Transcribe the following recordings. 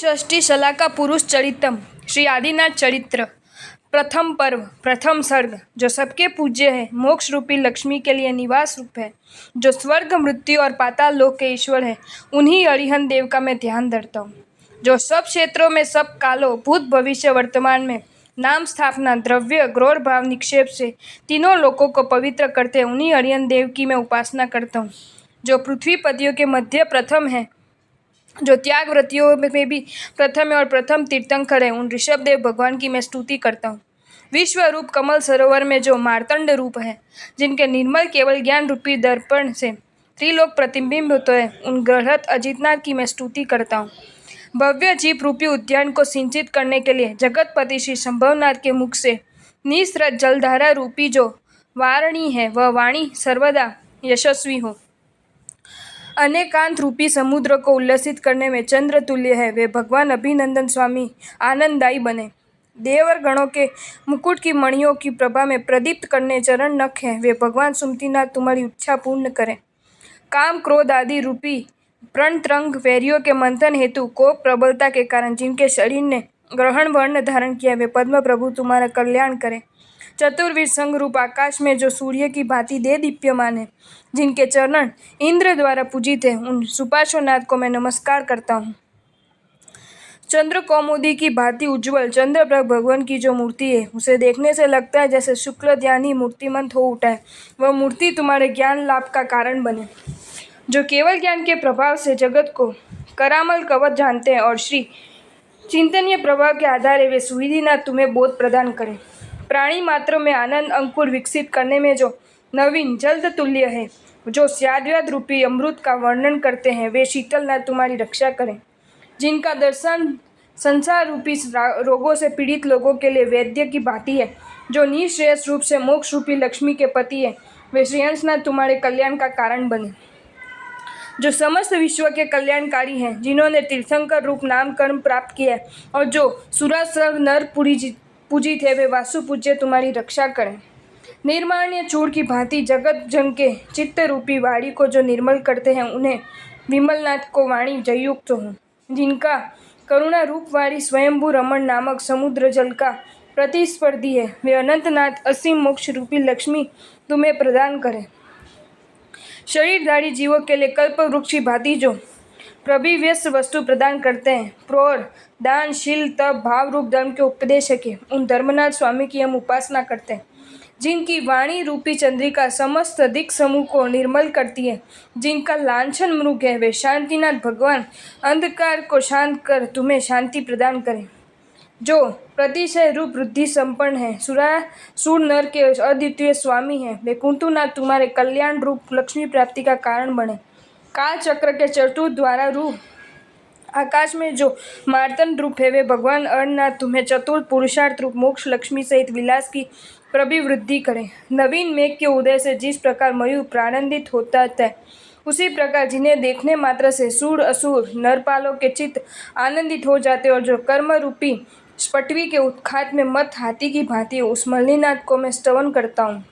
षष्ठी शलाका पुरुष चरितम श्री आदिनाथ चरित्र प्रथम पर्व प्रथम सर्ग। जो सबके पूज्य है, मोक्ष रूपी लक्ष्मी के लिए निवास रूप है, जो स्वर्ग मृत्यु और पाताल लोक के ईश्वर है, उन्हीं अरिहंत देव का मैं ध्यान धरता हूँ। जो सब क्षेत्रों में सब कालों भूत भविष्य वर्तमान में नाम स्थापना द्रव्य गौर भाव निक्षेप से तीनों लोकों को पवित्र करते हैं, उन्हीं अरिहंत देव की मैं उपासना करता हूँ। जो पृथ्वी पतियों के मध्य प्रथम है, जो त्याग व्रतियों में भी प्रथम है और प्रथम तीर्थंकर है, उन ऋषभ देव भगवान की मैं स्तुति करता हूँ। विश्व रूप कमल सरोवर में जो मार्तंड रूप है, जिनके निर्मल केवल ज्ञान रूपी दर्पण से त्रिलोक प्रतिबिंब होते हैं, उन ग्रहत अजितनाथ की मैं स्तुति करता हूँ। भव्य जीप रूपी उद्यान को सिंचित करने के लिए जगतपति श्री संभवनाथ के मुख से निस्रत जलधारा रूपी जो वारणी है, वह वाणी सर्वदा यशस्वी हो। अनेकांत रूपी समुद्र को उल्लसित करने में चंद्र तुल्य है, वे भगवान अभिनंदन स्वामी आनंददायी बने। देवर गणों के मुकुट की मणियों की प्रभा में प्रदीप्त करने चरण नख हैं, वे भगवान सुमतिनाथ तुम्हारी इच्छा पूर्ण करें। काम क्रोध आदि रूपी प्रणत्रंग वैरियों के मंथन हेतु कोप प्रबलता के कारण जिनके शरीर ने ग्रहण वर्ण धारण किया, वे पद्म प्रभु तुम्हारा कल्याण करें। चतुर्विध संघ रूप आकाश में जो सूर्य की भांति दे दीप्यमान है, जिनके चरण इंद्र द्वारा पूजित है, उन सुपार्श्वनाथ को मैं नमस्कार करता हूँ। चंद्र कौमुदी की भांति उज्ज्वल चंद्रप्रभ भगवान की जो मूर्ति है, उसे देखने से लगता है जैसे शुक्ल ध्यान ही मूर्तिमंत हो उठा है, वह मूर्ति तुम्हारे ज्ञान लाभ का कारण बने। जो केवल ज्ञान के प्रभाव से जगत को करामल कवच जानते हैं और श्री चिंतनीय प्रभाव के आधार वे सुविधिनाथ तुम्हें बोध प्रदान करें। प्राणी मात्र में आनंद अंकुर विकसित करने में जो नवीन जल्द तुल्य है, जो स्याद्वैत रूपी अमृत का वर्णन करते हैं, वे शीतलनाथ तुम्हारी रक्षा करें। जिनका दर्शन संसार रूपी रोगों से पीड़ित लोगों के लिए वैद्य की भांति है, जो निःश्रेयस रूप से मोक्ष रूपी लक्ष्मी के पति है, वे श्रीहंसनाथ तुम्हारे कल्याण का कारण बने। जो समस्त विश्व के कल्याणकारी हैं, जिन्होंने तीर्थंकर रूप नामकरण प्राप्त किया है और जो सुरासुर नर पूजित है, वे वासु पूज्य तुम्हारी रक्षा करें। निर्माण्य चूड़ की भांति जगत जन के चित्त रूपी वाणी को जो निर्मल करते हैं, उन्हें विमलनाथ को वाणी जयुक्त हो। जिनका करुणा रूप वाणी स्वयंभू रमण नामक समुद्र जल का प्रतिस्पर्धी है, वे अनंतनाथ असीम मोक्ष रूपी लक्ष्मी तुम्हें प्रदान करें। शरीरधारी जीवों के लिए कल्प वृक्ष की भांति जो प्रभिव्यस्त वस्तु प्रदान करते हैं, प्रोर दान शील तप भाव रूप धर्म के उपदेशक है, उन धर्मनाथ स्वामी की हम उपासना करते हैं। जिनकी वाणी रूपी चंद्रिका समस्त दिक् समूह को निर्मल करती है, जिनका लांछन मृग है, वे शांतिनाथ भगवान अंधकार को शांत कर तुम्हें शांति प्रदान करें। जो प्रतिशय रूप वृद्धि संपन्न है, सुरासुर नर के अद्वितीय स्वामी है, वे कुंतुनाथ तुम्हारे कल्याण रूप लक्ष्मी प्राप्ति का कारण बने। काल चक्र के चतुर्थ द्वारा रूप आकाश में जो मार्तंड रूप है, वे भगवान अरनाथ तुम्हें चतुर्थ पुरुषार्थ रूप मोक्ष लक्ष्मी सहित विलास की प्रभिवृद्धि करें। नवीन मेघ के उदय से जिस प्रकार मयूर प्रानंदित होता है, उसी प्रकार जिन्हें देखने मात्र से सूर असुर नरपालों के चित्त आनंदित हो जाते और जो कर्म रूपी पटवी के उत्खात में मत हाथी की भांति, उस मल्लिनाथ को मैं स्तवन करता हूँ।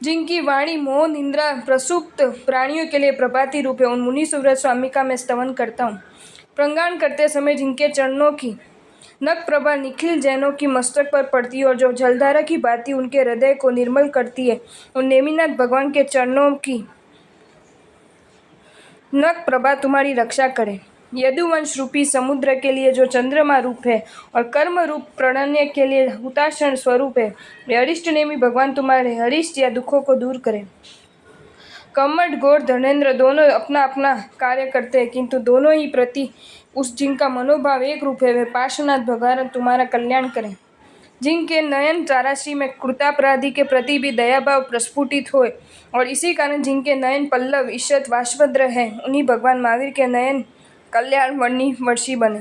जिनकी वाणी मोह निंद्रा प्रसुप्त प्राणियों के लिए प्रभाती रूप है, उन मुनि सुव्रत स्वामी का मैं स्तवन करता हूँ। प्रंगान करते समय जिनके चरणों की नख प्रभा निखिल जैनों की मस्तक पर पड़ती है और जो जलधारा की भांति उनके हृदय को निर्मल करती है, उन नेमिनाथ भगवान के चरणों की नख प्रभा तुम्हारी रक्षा करे। यदुवंश रूपी समुद्र के लिए जो चंद्रमा रूप है और कर्म रूप प्रणय के लिए हुताशरण स्वरूप है, वे अरिष्ट नेमी भगवान तुम्हारे अरिष्ट या दुखों को दूर करें। कमठ गौर धनेन्द्र दोनों अपना अपना कार्य करते हैं, किंतु दोनों ही प्रति उस जिनका मनोभाव एक रूप है, वे पार्श्वनाथ भगवान तुम्हारा कल्याण करें। जिनके नयन ताराश्री में कृतापराधी के प्रति भी दयाभाव प्रस्फुटित होए और इसी कारण जिनके नयन पल्लव ईशत वाष्भद्र है, उन्हीं भगवान महावीर के नयन कल्याण वर्षी बने।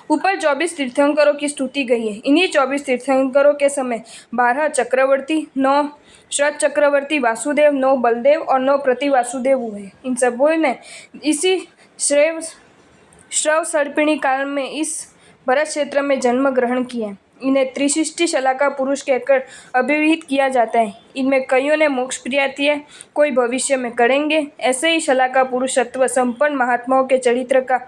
ऊपर 24 तीर्थंकरों की स्तुति गई है। इन्हीं 24 तीर्थंकरों के समय 12 चक्रवर्ती, 9 श्रत चक्रवर्ती वासुदेव, 9 बलदेव और 9 प्रति वासुदेव हुए। इन सबों ने इसी श्रव सर्पिणी काल में इस भरत क्षेत्र में जन्म ग्रहण किया। इन्हें त्रिशिष्टि शलाका पुरुष कहकर अभिहित किया जाता है। इनमें कईयों ने मोक्ष प्राप्ति है, कोई भविष्य में करेंगे। ऐसे ही शलाका पुरुष सत्व संपन्न महात्माओं के चरित्र का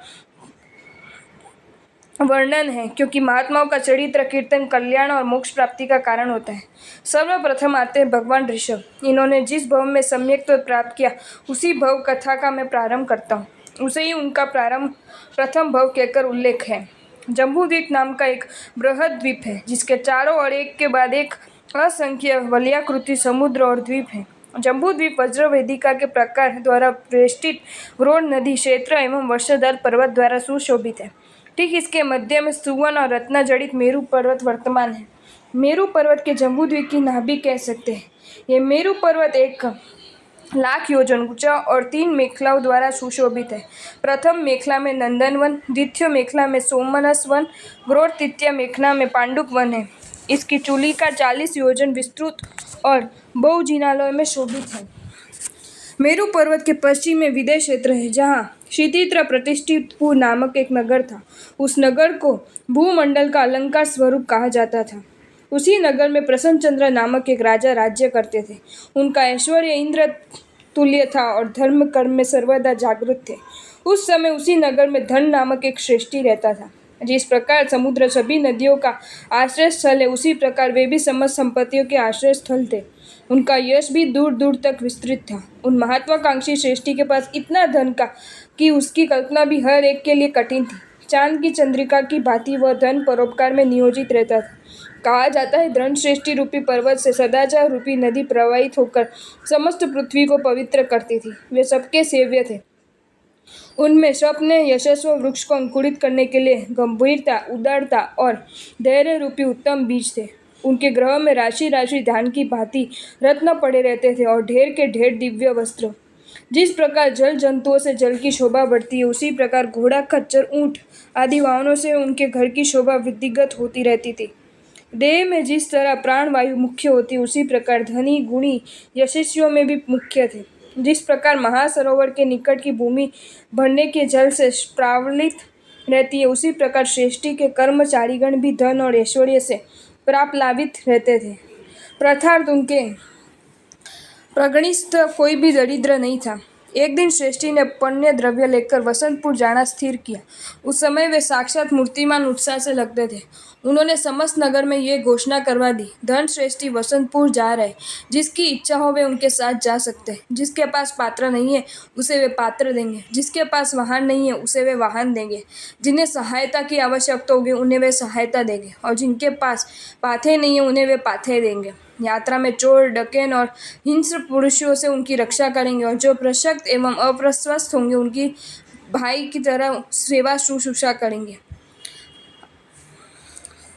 वर्णन है, क्योंकि महात्माओं का चरित्र कीर्तन कल्याण और मोक्ष प्राप्ति का कारण होता है। सर्वप्रथम आते हैं भगवान ऋषभ। इन्होंने जिस भव में सम्यक्त्व प्राप्त किया, उसी भव कथा का मैं प्रारंभ करता हूँ। उसे ही उनका प्रारंभ प्रथम भव कहकर उल्लेख है। जम्बूद्वीप नाम का एक बृहद द्वीप है, जिसके चारों ओर एक के बाद एक असंख्य वलयाकृति समुद्र और द्वीप है। जम्बूद्वीप वज्र वेदिका के प्रकार द्वारा वेष्टित व्रोण नदी क्षेत्र एवं वर्षधर पर्वत द्वारा सुशोभित है। ठीक इसके मध्य में सुवर्ण और रत्न जड़ित मेरु पर्वत वर्तमान है। मेरु पर्वत के जम्बूद्वीप की नाभि कह सकते हैं। ये मेरु पर्वत 1,00,000 योजन ऊंचा और 3 मेखलाओं द्वारा सुशोभित है। प्रथम मेखला में नंदनवन, द्वितीय मेखला में सोमनस वन, और तृतीय मेखला में पांडुप वन है। इसकी चूलिका 40 योजन विस्तृत और बहु जिनालयों में शोभित है। मेरु पर्वत के पश्चिम में विदय क्षेत्र है, जहाँ क्षितित्र प्रतिष्ठितपुर नामक एक नगर था। उस नगर को भूमंडल का अलंकार स्वरूप कहा जाता था। उसी नगर में प्रसन्नचंद्र नामक एक राजा राज्य करते थे। उनका ऐश्वर्य इंद्र तुल्य था और धर्म कर्म में सर्वदा जागृत थे। उस समय उसी नगर में धन नामक एक श्रेष्ठी रहता था। जिस प्रकार समुद्र सभी नदियों का आश्रय स्थल है, उसी प्रकार वे भी समस्त संपत्तियों के आश्रय स्थल थे। उनका यश भी दूर दूर तक विस्तृत था। उन महत्वाकांक्षी श्रेष्ठी के पास इतना धन का कि उसकी कल्पना भी हर एक के लिए कठिन थी। चांद की चंद्रिका की भांति वह धन परोपकार में नियोजित रहता था। कहा जाता है, धन श्रेष्ठी रूपी पर्वत से सदाचार रूपी नदी प्रवाहित होकर समस्त पृथ्वी को पवित्र करती थी। वे सबके सेव्य थे। उनमें स्वप्न यशस्व वृक्ष को अंकुरित करने के लिए गंभीरता, उदारता और धैर्य रूपी उत्तम बीज थे। उनके ग्रह में राशि राशि धान की भांति रत्न पड़े रहते थे और ढेर के ढेर दिव्य वस्त्र। जिस प्रकार जल जंतुओं से जल की शोभा बढ़ती है, उसी प्रकार घोड़ा, खच्चर, ऊंट आदि वाहनों से उनके घर की शोभा वृद्धिगत होती रहती थी। देह में जिस तरह प्राण वायु मुख्य होती, उसी प्रकार धनी गुणी यशस्वियों में भी मुख्य थे। जिस प्रकार महासरोवर के निकट की भूमि भरने के जल से प्रावलित रहती है, उसी प्रकार श्रेष्ठी के कर्मचारीगण भी धन और ऐश्वर्य से प्राप्लावित रहते थे। प्रथार्थ उनके प्रगणिस्थ कोई भी दरिद्र नहीं था। एक दिन श्रेष्ठी ने पुण्य द्रव्य लेकर वसंतपुर जाना स्थिर किया। उस समय वे साक्षात मूर्तिमान उत्साह से लगते थे। उन्होंने समस्त नगर में ये घोषणा करवा दी, धन श्रेष्ठी वसंतपुर जा रहे, जिसकी इच्छा हो वे उनके साथ जा सकते हैं। जिसके पास पात्र नहीं है, उसे वे पात्र देंगे। जिसके पास वाहन नहीं है, उसे वे वाहन देंगे। जिन्हें सहायता की आवश्यकता होगी, उन्हें वे सहायता देंगे, और जिनके पास पाथे नहीं है, उन्हें वे पाथे देंगे। यात्रा में चोर, डकैन और हिंस्र पुरुषों से उनकी रक्षा करेंगे, और जो प्रशक्त एवं अप्रस्वस्थ होंगे, उनकी भाई की तरह सेवा शुश्रूषा करेंगे।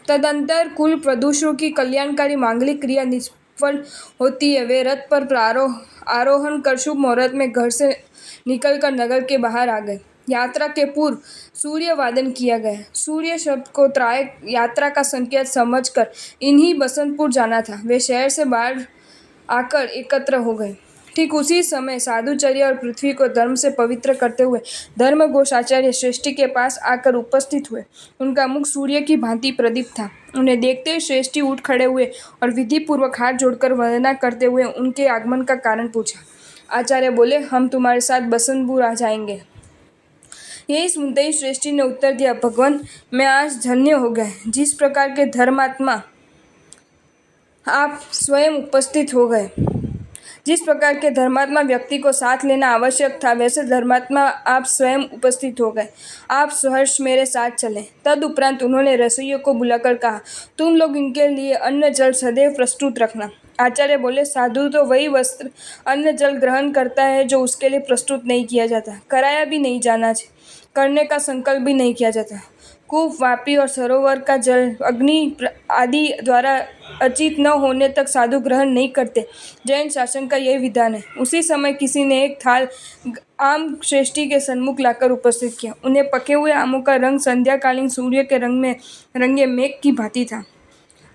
तदंतर कुल प्रदूषणों की कल्याणकारी मांगलिक क्रिया निष्फल होती है। वे रथ पर आरोहण कर शुभ मुहूर्त में घर से निकलकर नगर के बाहर आ गए। यात्रा के पूर्व सूर्य वादन किया गया। सूर्य शब्द को त्राय यात्रा का संकेत समझकर इन्हीं बसंतपुर जाना था। वे शहर से बाहर आकर एकत्र हो गए। ठीक उसी समय साधुचर्य और पृथ्वी को धर्म से पवित्र करते हुए धर्मघोष आचार्य श्रेष्ठी के पास आकर उपस्थित हुए। उनका मुख सूर्य की भांति प्रदीप था। उन्हें देखते ही श्रेष्ठी उठ खड़े हुए और विधि पूर्वक हाथ जोड़कर वंदना करते हुए उनके आगमन का कारण पूछा। आचार्य बोले, हम तुम्हारे साथ बसंतपुर आ जाएंगे। यही सुनते ही श्रेष्ठी ने उत्तर दिया, भगवान, मैं आज धन्य हो गया। जिस प्रकार के धर्मात्मा आप स्वयं उपस्थित हो गए, जिस प्रकार के धर्मात्मा व्यक्ति को साथ लेना आवश्यक था, वैसे धर्मात्मा आप स्वयं उपस्थित हो गए। आप सहर्ष मेरे साथ चले। तदुपरांत उन्होंने रसोइयों को बुलाकर कहा, तुम लोग इनके लिए अन्न जल सदैव प्रस्तुत रखना। आचार्य बोले, साधु तो वही वस्त्र अन्न जल ग्रहण करता है जो उसके लिए प्रस्तुत नहीं किया जाता, कराया भी नहीं जाना करने का संकल्प भी नहीं किया जाता। कूप, वापी और सरोवर का जल अग्नि आदि द्वारा अचित न होने तक साधु ग्रहण नहीं करते। जैन शासन का यही विधान है। उसी समय किसी ने एक थाल आम श्रेष्ठी के सन्मुख लाकर उपस्थित किया। उन्हें पके हुए आमों का रंग संध्याकालीन सूर्य के रंग में रंगे मेघ की भांति था।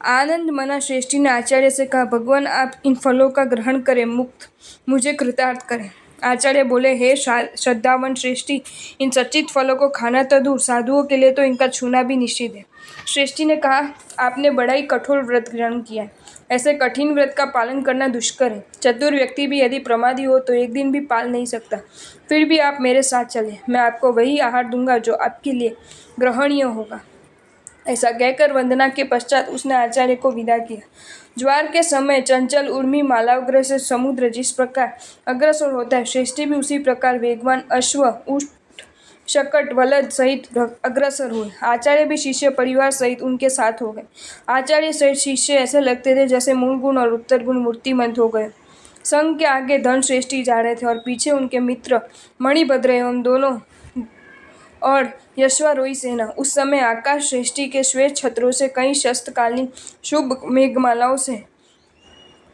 आनंद मना श्रेष्ठी ने आचार्य से कहा, भगवान, आप इन फलों का ग्रहण करें, मुझे कृतार्थ करें। आचार्य बोले, हे श्रद्धावन श्रेष्ठी, इन सच्चित फलों को खाना तो दूर, साधुओं के लिए तो इनका छूना भी निषिद्ध है। श्रेष्ठी ने कहा, आपने बड़ा ही कठोर व्रत ग्रहण किया है। ऐसे कठिन व्रत का पालन करना दुष्कर है। चतुर व्यक्ति भी यदि प्रमादी हो तो एक दिन भी पाल नहीं सकता। फिर भी आप मेरे साथ चले, मैं आपको वही आहार दूंगा जो आपके लिए ग्रहणीय होगा। ऐसा कहकर वंदना के पश्चात उसने आचार्य को विदा किया। ज्वार के समय चंचल उर्मी मालाग्र से समुद्र जिस प्रकार अग्रसर होता है, श्रेष्ठी भी उसी प्रकार वेगवान अश्व ऊँट शकट वलद सहित अग्रसर हुए। आचार्य भी शिष्य परिवार सहित उनके साथ हो गए। आचार्य सहित शिष्य ऐसे लगते थे जैसे मूल गुण और उत्तर गुण मूर्तिमंत हो गए। संघ के आगे धन श्रेष्ठी जा रहे थे और पीछे उनके मित्र मणिभद्र एवं दोनों और यश्वारोही सेना। उस समय आकाश श्रेष्ठी के श्वेत छत्रों से, कई शस्त्रकालीन शुभ मेघमालाओं से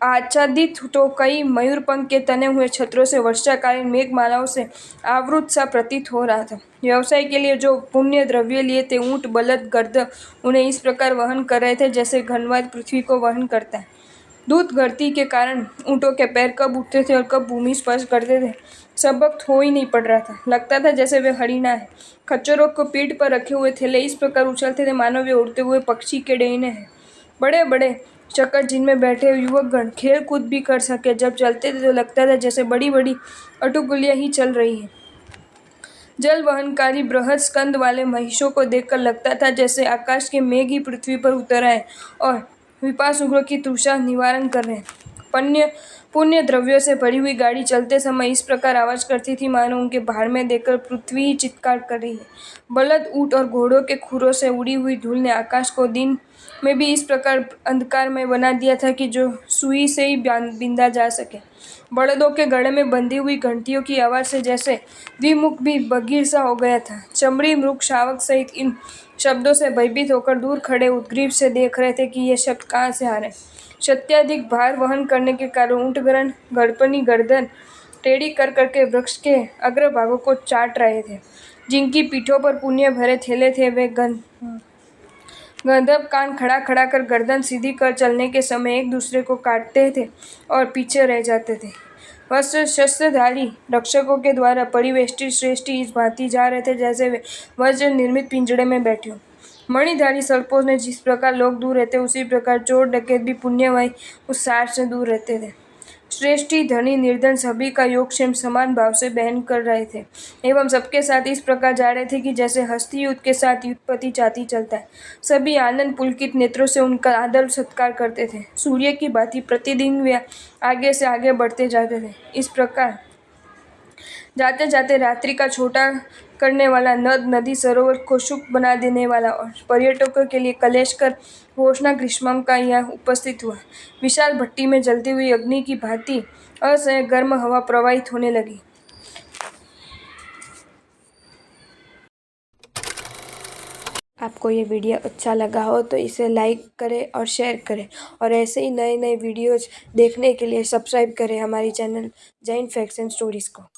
आच्छादित तो कई मयूरपंख के तने हुए छत्रों से वर्षाकालीन मेघमालाओं से आवृत सा प्रतीत हो रहा था। व्यवसाय के लिए जो पुण्य द्रव्य लिए थे, ऊंट बलद गर्द, उन्हें इस प्रकार वहन कर रहे थे जैसे घनवाद पृथ्वी को वहन करता है। दूत गति के कारण ऊँटों के पैर कब उठते थे और कब भूमि स्पर्श करते थे, सबक हो ही नहीं पड़ रहा था। लगता था जैसे वे हरिणा है। खच्चरों को पीठ पर रखे हुए थैले इस प्रकार उछलते थे मानो वे उड़ते हुए पक्षी के डेने हैं। बड़े बड़े चक्कर जिनमें बैठे युवकगण खेल कूद भी कर सके। जब चलते थे तो लगता था जैसे बड़ी बड़ी अटुकुलियाँ ही चल रही हैं। जल वहनकारी बृहद स्कंद वाले महिषों को देखकर लगता था जैसे आकाश के मेघ ही पृथ्वी पर उतर आए और विपासुग्रों की तृषा निवारण कर रहे हैं। पुण्य द्रव्यों से भरी हुई गाड़ी चलते समय इस प्रकार आवाज करती थी मानो उनके भाड़ में देखकर पृथ्वी ही चित्कार कर रही है। बलद, ऊँट और घोड़ों के खुरों से उड़ी हुई धूल ने आकाश को दिन में भी इस प्रकार अंधकार में बना दिया था कि जो सुई से ही बींधा जा सके। बलदों के गले में बंधी हुई घंटियों की आवाज से जैसे द्विमुख भी बगीर सा हो गया था। चमड़ी मृग शावक सहित इन शब्दों से भयभीत होकर दूर खड़े उद्ग्रीव से देख रहे थे कि ये शब्द कहाँ से आ रहे। अत्यधिक भार वहन करने के कारण ऊँटगण अपनी गर्दन टेढ़ी कर करके वृक्ष के अग्रभागों को चाट रहे थे। जिनकी पीठों पर पुण्य भरे थैले थे, वे गंधर्व कान खड़ा खड़ा कर गर्दन सीधी कर चलने के समय एक दूसरे को काटते थे और पीछे रह जाते थे। वस्त्र शस्त्रधारी रक्षकों के द्वारा परिवेष्टित श्रेष्ठी इस भांति जा रहे थे जैसे वे वज्र निर्मित पिंजड़े में बैठे हो। मणिधारी सर्पों ने जिस प्रकार लोग दूर रहते, उसी प्रकार चोर डकैत भी पुण्यमय उस सार से दूर रहते थे। श्रेष्ठी, धनी, निर्धन सभी का योगक्षेम समान भाव से बहन कर रहे थे एवं सबके साथ इस प्रकार जा रहे थे कि जैसे हस्ती युद्ध के साथ युद्धपति जाति चलता है। सभी आनंद पुलकित नेत्रों से उनका आदर सत्कार करते थे। सूर्य की भांति प्रतिदिन वे आगे से आगे बढ़ते जाते थे। इस प्रकार जाते जाते रात्रि का छोटा करने वाला, नद नदी सरोवर को शुभ बना देने वाला और पर्यटकों के लिए कलेशकर घोषणा ग्रीष्मम का यहाँ उपस्थित हुआ। विशाल भट्टी में जलती हुई अग्नि की भांति असह्य गर्म हवा प्रवाहित होने लगी। आपको ये वीडियो अच्छा लगा हो तो इसे लाइक करें और शेयर करें और ऐसे ही नए नए वीडियोज़ देखने के लिए सब्सक्राइब करें हमारी channel Jain facts and stories को।